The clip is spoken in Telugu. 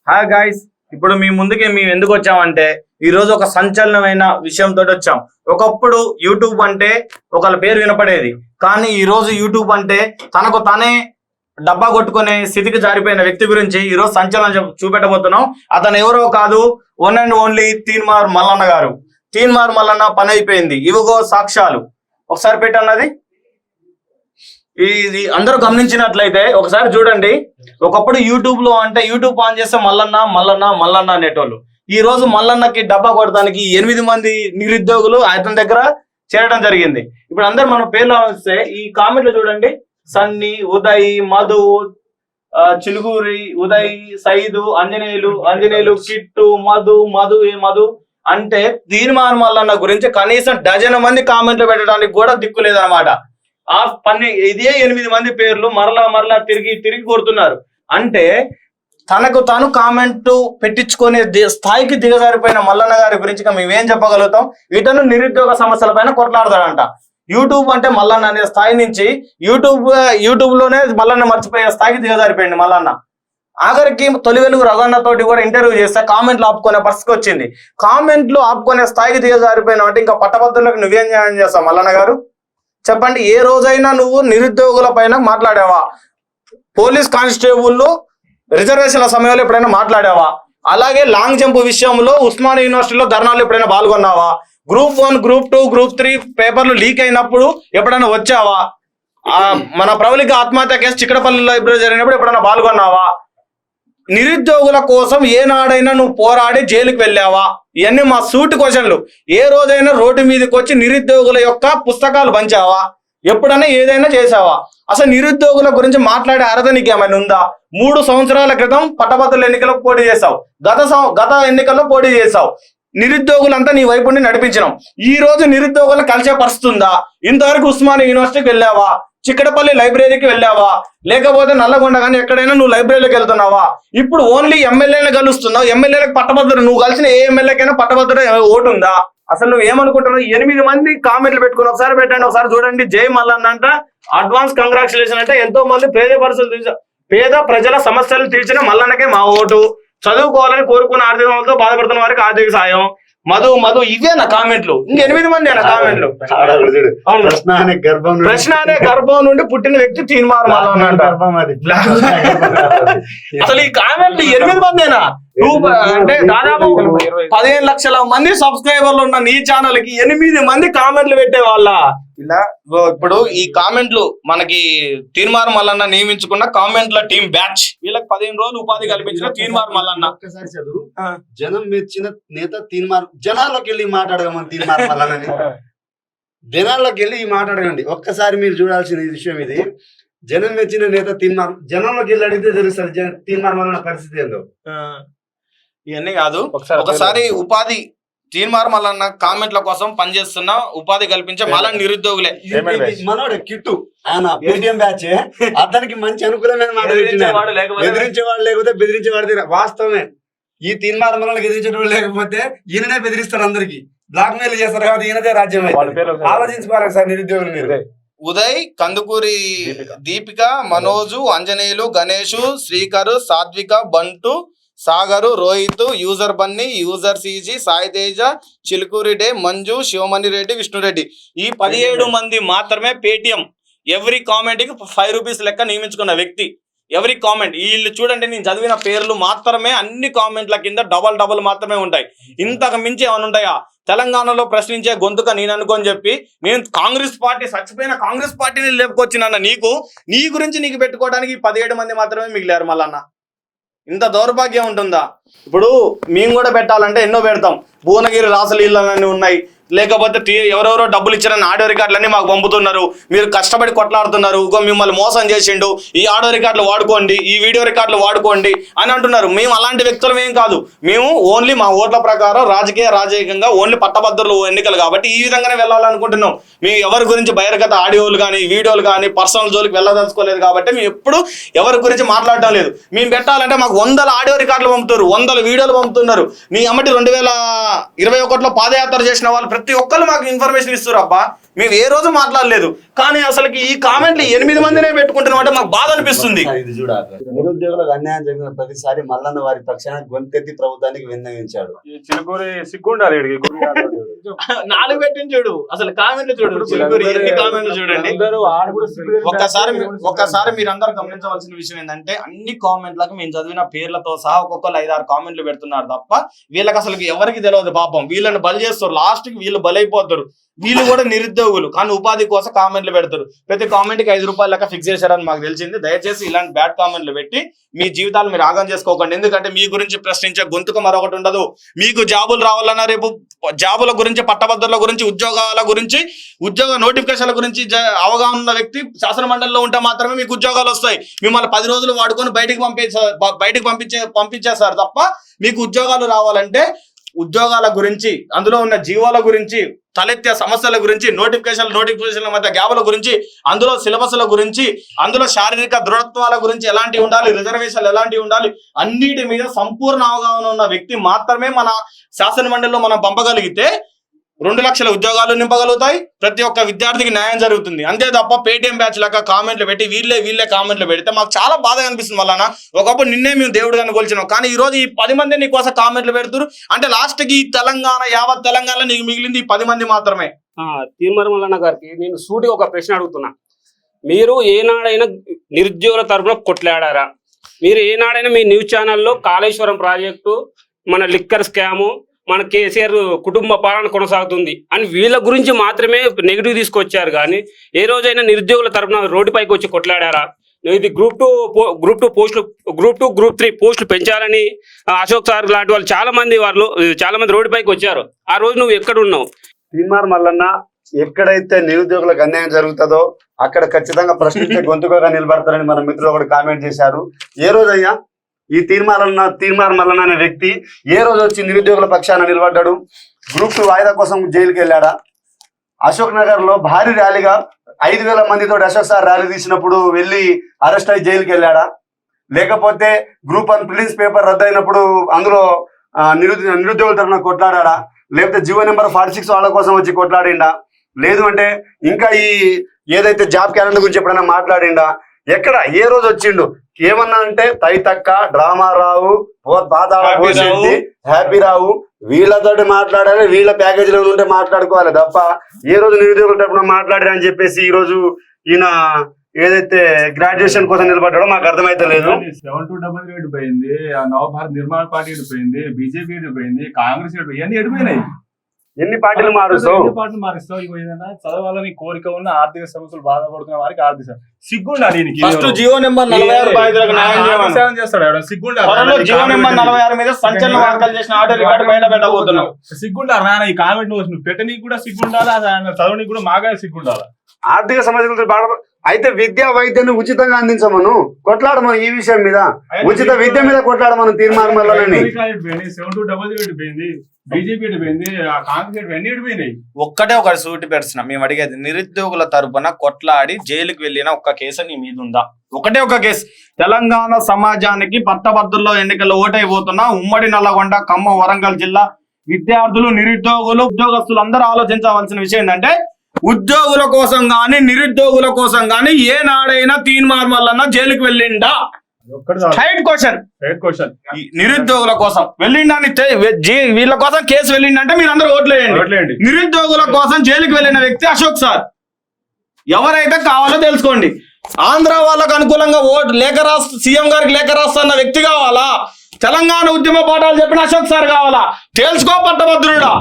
హాయ్ గాయ్స్, ఇప్పుడు మీ ముందుకి మేము ఎందుకు వచ్చామంటే ఈ రోజు ఒక సంచలనమైన విషయంతో వచ్చాం. ఒకప్పుడు యూట్యూబ్ అంటే ఒకళ్ళ పేరు వినపడేది, కానీ ఈ రోజు యూట్యూబ్ అంటే తనకు తనే డబ్బా కొట్టుకునే స్థితికి జారిపోయిన వ్యక్తి గురించి ఈ రోజు సంచలనం చూపెట్టబోతున్నాం. అతను ఎవరో కాదు, one and only Teenmar Mallanna గారు. తీన్మార్ మల్లన్న పని అయిపోయింది, ఇవిగో సాక్ష్యాలు. ఒకసారి పెట్టన్నది ఇది అందరూ గమనించినట్లయితే ఒకసారి చూడండి. ఒకప్పుడు యూట్యూబ్ లో అంటే యూట్యూబ్ ఆన్ చేస్తే మల్లన్న మల్లన్న మల్లన్న అనేటోళ్ళు. ఈ రోజు మల్లన్నకి డబ్బా కొడడానికి 8 మంది నిరుద్యోగులు అతని దగ్గర చేరడం జరిగింది. ఇప్పుడు అందరు మన పేర్లు వస్తే ఈ కామెంట్లు చూడండి. సన్నీ, ఉదయ్, మధు, చిలుకూరి, ఉదయ్, సైదు, అంజనేయులు, కిట్టు, మధు అంటే తీన్మార్ మల్లన్న గురించి కనీసం డజన్ మంది కామెంట్లు పెట్టడానికి కూడా దిక్కు లేదన్నమాట. ఆ పని ఇదే 8 మంది పేర్లు మరలా తిరిగి కొడుతున్నారు. అంటే తనకు తాను కామెంట్ పెట్టించుకునే స్థాయికి దిగజారిపోయిన మల్లన్న గారి గురించి మేమేం చెప్పగలుగుతాం? ఇతను నిరుద్యోగ సమస్యల పైన కొట్లాడతాడంట. యూట్యూబ్ అంటే మల్లన్న అనే స్థాయి నుంచి యూట్యూబ్ లోనే మల్లన్న మర్చిపోయే స్థాయికి దిగజారిపోయింది మల్లన్న. ఆఖరికి తొలి వెలుగు రఘన్నతోటి కూడా ఇంటర్వ్యూ చేస్తే కామెంట్లు ఆపుకునే పరిస్థితి వచ్చింది. కామెంట్లు ఆపుకునే స్థాయికి దిగజారిపోయినా అంటే ఇంకా పట్టభద్రులకు నువ్వేం న్యాయం చేస్తావు మల్లన్న గారు? చెప్పండి, ఏ రోజైనా నువ్వు నిరుద్యోగుల పైన మాట్లాడావా? పోలీస్ కానిస్టేబుల్ రిజర్వేషన్ల సమయంలో ఎప్పుడైనా మాట్లాడావా? అలాగే లాంగ్ జంప్ విషయంలో ఉస్మానియా యూనివర్సిటీలో ధర్నాలు ఎప్పుడైనా పాల్గొన్నావా? గ్రూప్ 1, గ్రూప్ 2, గ్రూప్ 3 పేపర్లు లీక్ అయినప్పుడు ఎప్పుడైనా వచ్చావా? మన ప్రవళిక ఆత్మహత్య కేసు చిక్కడపల్లి లైబ్రరీ జరిగినప్పుడు ఎప్పుడైనా పాల్గొన్నావా? నిరుద్యోగుల కోసం ఏనాడైనా నువ్వు పోరాడి జైలుకి వెళ్ళావా? ఇవన్నీ మా సూటి క్వశ్చన్లు. ఏ రోజైనా రోడ్డు మీదకి వచ్చి నిరుద్యోగుల యొక్క పుస్తకాలు పంచావా? ఎప్పుడైనా ఏదైనా చేసావా? అసలు నిరుద్యోగుల గురించి మాట్లాడే అర్హత నీకు ఏమైనా ఉందా? 3 సంవత్సరాల క్రితం పట్టభద్రుల ఎన్నికల్లో పోటీ చేశావు, గత ఎన్నికల్లో పోటీ చేశావు. నిరుద్యోగులంతా నీ వైపు నుండి నడిపించినాం. ఈ రోజు నిరుద్యోగులను కలిసే పరిస్థితి ఉందా? ఇంతవరకు ఉస్మానియా యూనివర్సిటీకి వెళ్ళావా? చిక్కడపల్లి లైబ్రరీకి వెళ్ళావా? లేకపోతే నల్లగొండ కానీ ఎక్కడైనా నువ్వు లైబ్రరీలోకి వెళ్తున్నావా? ఇప్పుడు ఓన్లీ ఎమ్మెల్యేని కలుస్తున్నావు. ఎమ్మెల్యేలకు పట్టభద్రులు, నువ్వు కలిసిన ఏ ఎమ్మెల్యేకైనా పట్టభద్రుడు ఓటు ఉందా? అసలు నువ్వు ఏమనుకుంటున్నావు? 8 మంది కామెంట్లు పెట్టుకుని ఒకసారి పెట్టండి, ఒకసారి చూడండి. జై మల్లన్న అంట, అడ్వాన్స్ కంగ్రాచులేషన్ అంటే ఎంతో మంది పేద ప్రజల సమస్యలు తీర్చిన మల్లన్నకే మా ఓటు. చదువుకోవాలని కోరుకున్న ఆర్థిక బాధపడుతున్న వారికి ఆర్థిక సాయం. మధు ఇవే నా కామెంట్లు. ఇంక 8 మంది నా కామెంట్లు. ప్రశ్న అనే గర్భం నుండి పుట్టిన వ్యక్తి తీన్మార్ మల్లన్న అంట. అసలు ఈ కామెంట్లు 8 మందేనా? అంటే దాదాపు 15 లక్షల మంది సబ్స్క్రైబర్లు ఉన్న నీ ఛానల్ కి 8 మంది కామెంట్లు పెట్టే వాళ్ళ. ఇలా ఇప్పుడు ఈ కామెంట్లు మనకి తీన్మార్ మల్లన్న నియమించుకున్న కామెంట్ల టీం బ్యాచ్. వీళ్ళకి 15 రోజులు ఉపాధి కల్పించిన తీన్మార్ మల్లన్న. ఒక్కసారి చదువు. జనం మెచ్చిన నేత తీన్మార్. జనాల్లోకి వెళ్ళి మాట్లాడగమని తీన్మార్ మల్లన్నని జనాల్లోకి వెళ్ళి మాట్లాడగండి. ఒక్కసారి మీరు చూడాల్సిన విషయం ఇది. జనం మెచ్చిన నేత తీన్మార్. జనంలోకి వెళ్ళి అడిగితే తెలుస్తుంది తీన్మార్ మల్లన్న పరిస్థితి ఏందో. ఇవన్నీ కాదు, ఒకసారి ఉపాధి తీన్మార్ మల్లన్న కామెంట్ల కోసం పనిచేస్తున్న ఉపాధి కల్పించే మళ్ళా నిరుద్యోగులే. మనోడే కిట్టు, ఆయన పేటిఎం బ్యాచ్. అతనికి మంచి అనుకూలమైన మాట బెదిరించేవాడు లేకపోతే బెదిరించేవాడు. వాస్తవమే, ఈ తీన్మార్ మల్లన్నకి ఎదిరించేవాడు లేకపోతే ఈయననే బెదిరిస్తారు. అందరికి బ్లాక్ మెయిల్ చేస్తారు కాబట్టి ఈయనదే రాజ్యం. ఆలోచించుకోవాలి సార్ నిరుద్యోగులు మీరు. ఉదయ్, కందుకూరి దీపిక, మనోజు, అంజనేయులు, గణేష్, శ్రీకర్, సాత్విక, బంటు, సాగరు, Rohit, user Bunny, user సిజీ, Sai Teja, Chilukuri day, Manju, Sivamani Reddy, Vishnu Reddy, ఈ 17 మంది మాత్రమే పేటిఎం ఎవ్రీ కామెంట్ కి 5 రూపీస్ లెక్క నియమించుకున్న వ్యక్తి. ఎవ్రీ కామెంట్ వీళ్ళు చూడండి, నేను చదివిన పేర్లు మాత్రమే అన్ని కామెంట్ల కింద డబల్ మాత్రమే ఉంటాయి. ఇంతకు మించి ఏమైనా ఉంటాయా? తెలంగాణలో ప్రశ్నించే గొంతుక నేను అనుకోని చెప్పి నేను కాంగ్రెస్ పార్టీ, చచ్చిపోయిన కాంగ్రెస్ పార్టీని లేపుకొచ్చినన్న నీ గురించి నీకు పెట్టుకోవడానికి 17 మంది మాత్రమే మిగిలారు మల్లన్న. ఇంత దౌర్భాగ్యం ఉంటుందా? ఇప్పుడు మేము కూడా పెట్టాలంటే ఎన్నో పెడతాం. భువనగిరి రాసలీలన్నీ ఉన్నాయి, లేకపోతే ఎవరెవరో డబ్బులు ఇచ్చారని ఆడియో రికార్డులన్నీ మాకు పంపుతున్నారు. మీరు కష్టపడి కొట్లాడుతున్నారు, మిమ్మల్ని మోసం చేసిండు, ఈ ఆడియో రికార్డులు వాడుకోండి, ఈ వీడియో రికార్డులు వాడుకోండి అని అంటున్నారు. మేము అలాంటి వ్యక్తులం ఏం కాదు. మేము ఓన్లీ మా ఓట్ల ప్రకారం రాజకీయంగా ఓన్లీ పట్టభద్రులు ఎన్నికలు కాబట్టి ఈ విధంగానే వెళ్ళాలనుకుంటున్నాం. మేము ఎవరి గురించి బహిర్గత ఆడియోలు కానీ వీడియోలు కానీ పర్సనల్ జోలికి వెళ్ళదలుచుకోలేదు కాబట్టి మేము ఎప్పుడు ఎవరి గురించి మాట్లాడటం లేదు. మేము పెట్టాలంటే మాకు 100 ఆడియో రికార్డులు పంపుతారు, 100 వీడియోలు పంపుతున్నారు. నీ అమ్మటి 2021లో పాదయాత్ర చేసిన వాళ్ళు ప్రతి ఒక్కరు మాకు ఇన్ఫర్మేషన్ ఇస్తారు. అబ్బా మేము ఏ రోజు మాట్లాడలేదు. కానీ అసలుకి ఈ కామెంట్లు 8 మందినే పెట్టుకుంటున్నాం అంటే మాకు బాధ అనిపిస్తుంది. ఇది చూడాలి, నిరుద్యోగులకు అన్యాయం జరిగిన ప్రతిసారి మల్లన్న వారి పక్షాన గొంతెత్తి ప్రభుత్వానికి విన్నవించాడు. నాలుగు పెట్టిన చూడు, అసలు కామెంట్లు చూడు, ఎన్ని కామెంట్లు చూడండి. ఒక్కసారి మీరందరూ గమనించవలసిన విషయం ఏంటంటే అన్ని కామెంట్లకు మేము చదివిన పేర్లతో సహా ఒక్కొక్కరు 5-6 కామెంట్లు పెడుతున్నారు తప్ప వీళ్ళకి అసలు ఎవరికి తెలియదు పాపం. వీళ్ళని బలి చేస్తారు, లాస్ట్ కి వీళ్ళు బలైపోతారు. వీళ్ళు కూడా నిరుద్యోగులు కానీ ఉపాధి కోసం కామెంట్లు పెడతారు. ప్రతి కామెంట్ కి 5 రూపాయలు లెక్క ఫిక్స్ చేశారని మాకు తెలిసింది. దయచేసి ఇలాంటి బ్యాడ్ కామెంట్లు పెట్టి మీ జీవితాలు మీరు ఆగం చేసుకోకండి. ఎందుకంటే మీ గురించి ప్రశ్నించే గొంతుకు మరొకటి ఉండదు. మీకు జాబులు రావాలన్నా రేపు జాబుల గురించి, పట్టభద్రుల గురించి, ఉద్యోగాల గురించి, ఉద్యోగ నోటిఫికేషన్ల గురించి అవగాహన ఉన్న వ్యక్తి శాసన మండలిలో ఉంటే మాత్రమే మీకు ఉద్యోగాలు వస్తాయి. మిమ్మల్ని 10 రోజులు వాడుకొని బయటికి పంపించేస్తారు తప్ప మీకు ఉద్యోగాలు రావాలంటే ఉద్యోగాల గురించి, అందులో ఉన్న జీవాల గురించి, తలెత్తే సమస్యల గురించి, నోటిఫికేషన్ల మధ్య గ్యాప్ల గురించి, అందులో సిలబస్ల గురించి, అందులో శారీరక దృఢత్వాల గురించి ఎలాంటివి ఉండాలి, రిజర్వేషన్లు ఎలాంటివి ఉండాలి, అన్నిటి మీద సంపూర్ణ అవగాహన ఉన్న వ్యక్తి మాత్రమే మన శాసన మండలిలో మనం పంపగలిగితే 2 లక్షల ఉద్యోగాలు నింపగలుగుతాయి. ప్రతి ఒక్క విద్యార్థికి న్యాయం జరుగుతుంది. అంతే తప్ప పేటీఎం బ్యాచ్ లాగా కామెంట్లు పెట్టి వీళ్ళే కామెంట్లు పెడితే మాకు చాలా బాధ అనిపిస్తుంది. వలన ఒకప్పుడు నిన్నే మేము దేవుడు గారిని కొలిచినాం, కానీ ఈ రోజు ఈ 10 మంది నీ కోసం కామెంట్లు పెడుతున్నారు అంటే లాస్ట్ కి యావత్ తెలంగాణ నీకు మిగిలింది ఈ 10 మంది మాత్రమే. తీర్మానం మల్లన్న గారికి నేను సూటిగా ఒక ప్రశ్న అడుగుతున్నా. మీరు ఏనాడైనా నిరుద్యోగుల తరఫున కొట్లాడారా? మీరు ఏనాడైనా మీ న్యూస్ ఛానల్లో కాళేశ్వరం ప్రాజెక్టు, మన లిక్కర్ స్కాము, మన కేసీఆర్ కుటుంబ పాలన కొనసాగుతుంది అని వీళ్ళ గురించి మాత్రమే నెగిటివ్ తీసుకొచ్చారు, కానీ ఏ రోజైనా నిరుద్యోగుల తరఫున రోడ్డుపైకి వచ్చి కొట్లాడారా? ఇది గ్రూప్ 2 పోస్టులు, గ్రూప్ 2, గ్రూప్ 3 పోస్టులు పెంచాలని అశోక్ సార్ లాంటి వాళ్ళు చాలా మంది రోడ్డుపైకి వచ్చారు. ఆ రోజు నువ్వు ఎక్కడ ఉన్నావు? తీన్మార్ మల్లన్న ఎక్కడైతే నిరుద్యోగులకు అన్యాయం జరుగుతుందో అక్కడ ఖచ్చితంగా ప్రశ్నించే గొంతుకగా నిలబడతారని మన మిత్రులు ఒకటి కామెంట్ చేశారు. ఏ రోజయ్యా ఈ తీర్మార్ మల్లన్న అనే వ్యక్తి ఏ రోజు వచ్చి నిరుద్యోగుల పక్షాన నిలబడ్డాడు? గ్రూప్ 2 వాయిదా కోసం జైలుకి వెళ్ళాడా? అశోక్ నగర్ లో భారీ ర్యాలీగా 5,000 మందితో అశోక్ సార్ ర్యాలీ తీసినప్పుడు వెళ్ళి అరెస్ట్ అయ్యి జైలుకి వెళ్ళాడా? లేకపోతే గ్రూప్ 1 ప్రిలిమ్స్ పేపర్ రద్దయినప్పుడు అందులో నిరుద్యోగుల తరఫున కొట్లాడా? లేకపోతే జీవో నెంబర్ 46 వాళ్ళ కోసం వచ్చి కొట్లాడిండా? లేదు అంటే ఇంకా ఈ ఏదైతే జాబ్ క్యాలెండర్ గురించి ఎప్పుడైనా మాట్లాడిండా? ఎక్కడ ఏ రోజు వచ్చిండు? ఏమన్నా అంటే తైతక్క, డ్రామారావు, హ్యాపీ రావు వీళ్ళతోటి మాట్లాడాలి, వీళ్ళ ప్యాకేజీలో ఉంటే మాట్లాడుకోవాలి తప్ప ఏ రోజు నిరుద్యోగుల తరపున మాట్లాడారని చెప్పేసి ఈ రోజు ఈయన ఏదైతే గ్రాడ్యుయేషన్ కోసం నిలబడ్డాడో మాకు అర్థమైతే లేదు. 7288 పోయింది, నవభారత్ నిర్మాణ పార్టీ పోయింది, బీజేపీ పోయింది, కాంగ్రెస్ ఇవన్నీ ఎడిపోయినాయి. ఎన్ని పార్టీలు మారుస్తావు? ఏదైనా చదవాలని కోరిక ఉన్న ఆర్థిక సమస్యలు బాధపడుతున్న వారికి ఆర్థిక సిగ్గుండాలి. జీవో నెంబర్ 46 బాధితులకు న్యాయం చేయమని చేస్తాడు. జీవో నెంబర్ 46 మీద సంచలన వార్తలు చేసిన ఆర్డర్ రికార్డు బయట పెట్టబోతున్నాం. సిగ్గుండాలి నాన్న, ఈ కామెంట్ నువ్వు పెట్టనీకి కూడా సిగ్గుండాలి, చదవనికి కూడా మాగానే సిగ్గుండాలి. ఆర్థిక సమస్యలతో బాధ అయితే విద్యా వైద్యాన్ని ఉచితంగా అందించమను, కొట్లాడమను ఈ విషయం మీద, ఉచిత విద్య మీద కొట్లాడమను తీర్మానం మల్లన్నని. 7288 పోయింది, బీజేపీ పోయింది, కాంగ్రెస్ అన్ని పోయినాయి. ఒకటి సూటి ప్రశ్న మేము అడిగేది, నిరుద్యోగుల తరపున కొట్లాడి జైలుకి వెళ్ళిన ఒక్క కేసు నీ మీద ఉందా? ఒక కేసు. తెలంగాణ సమాజానికి పట్టభద్రుల్లో ఎన్నికల్లో ఓటైపోతున్న ఉమ్మడి నల్లగొండ, ఖమ్మం, వరంగల్ జిల్లా విద్యార్థులు, నిరుద్యోగులు, ఉద్యోగస్తులు అందరూ ఆలోచించవలసిన విషయం ఏంటంటే ఉద్యోగుల కోసం గాని నిరుద్యోగుల కోసం గాని ఏనాడైనా తీన్మార్ మల్లన్న జైలుకి వెళ్ళిండా? Straight question. నిరుద్యోగుల కోసం వెళ్ళిండా? వీళ్ళ కోసం కేసు వెళ్ళిండంటే మీరు అందరూ ఓట్లేయండి. నిరుద్యోగుల కోసం జైలుకి వెళ్ళిన వ్యక్తి అశోక్ సార్. ఎవరైతే కావాలో తెలుసుకోండి. ఆంధ్ర వాళ్ళకు అనుకూలంగా లేఖ రాస్తా, సీఎం గారికి లేఖ రాస్తున్న వ్యక్తి కావాలా? తెలంగాణ ఉద్యమ పాఠాలు చెప్పిన అశోక్ సార్ కావాలా? తెలుసుకో పట్టభద్రుడా.